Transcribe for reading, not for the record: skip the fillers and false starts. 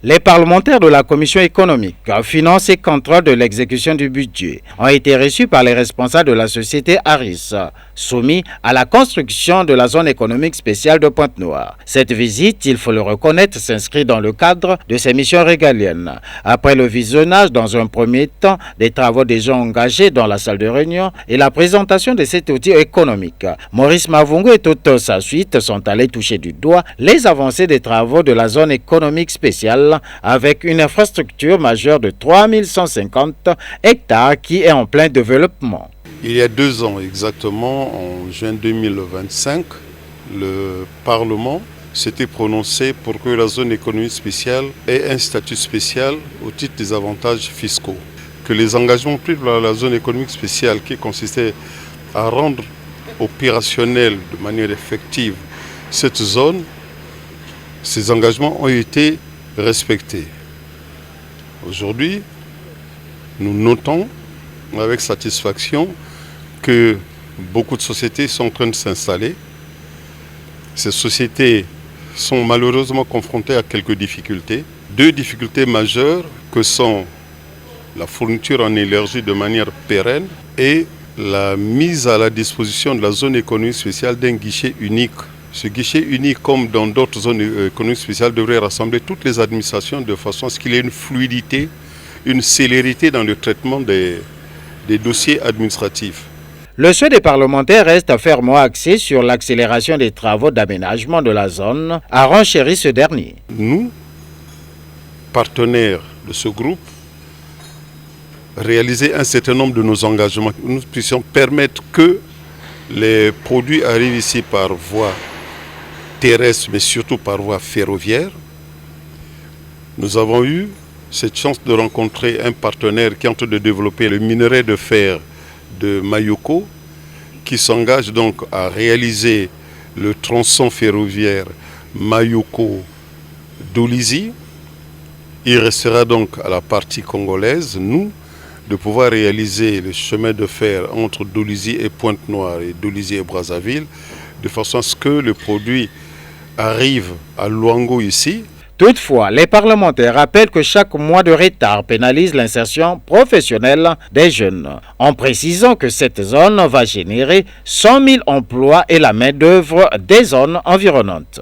Les parlementaires de la Commission économique, finance et contrôle de l'exécution du budget ont été reçus par les responsables de la société Aris, soumis à la construction de la zone économique spéciale de Pointe-Noire. Cette visite, il faut le reconnaître, s'inscrit dans le cadre de ses missions régaliennes. Après le visionnage dans un premier temps des travaux déjà engagés dans la salle de réunion et la présentation de cet outil économique, Maurice Mavungu et toute sa suite sont allés toucher du doigt les avancées des travaux de la zone économique spéciale avec une infrastructure majeure de 3150 hectares qui est en plein développement. Il y a 2 ans exactement, en juin 2025, le Parlement s'était prononcé pour que la zone économique spéciale ait un statut spécial au titre des avantages fiscaux. Que les engagements pris par la zone économique spéciale qui consistait à rendre opérationnelle de manière effective cette zone, ces engagements ont été respectés. Aujourd'hui, nous notons avec satisfaction que beaucoup de sociétés sont en train de s'installer. Ces sociétés sont malheureusement confrontées à quelques difficultés. 2 difficultés majeures que sont la fourniture en énergie de manière pérenne et la mise à la disposition de la zone économique spéciale d'un guichet unique. Ce guichet unique, comme dans d'autres zones économiques spéciales, devrait rassembler toutes les administrations de façon à ce qu'il y ait une fluidité, une célérité dans le traitement des dossiers administratifs. Le souhait des parlementaires reste fermement axé sur l'accélération des travaux d'aménagement de la zone, a renchéri ce dernier. Nous, partenaires de ce groupe, réaliser un certain nombre de nos engagements, nous puissions permettre que les produits arrivent ici par voie terrestre, mais surtout par voie ferroviaire. Nous avons eu cette chance de rencontrer un partenaire qui est en train de développer le minerai de fer de Mayoko, qui s'engage donc à réaliser le tronçon ferroviaire Mayoko-Dolisie. Il restera donc à la partie congolaise, nous, de pouvoir réaliser le chemin de fer entre Dolisie et Pointe-Noire et Dolisie et Brazzaville, de façon à ce que le produit arrive à Luango ici. Toutefois, les parlementaires rappellent que chaque mois de retard pénalise l'insertion professionnelle des jeunes, en précisant que cette zone va générer 100 000 emplois et la main-d'œuvre des zones environnantes.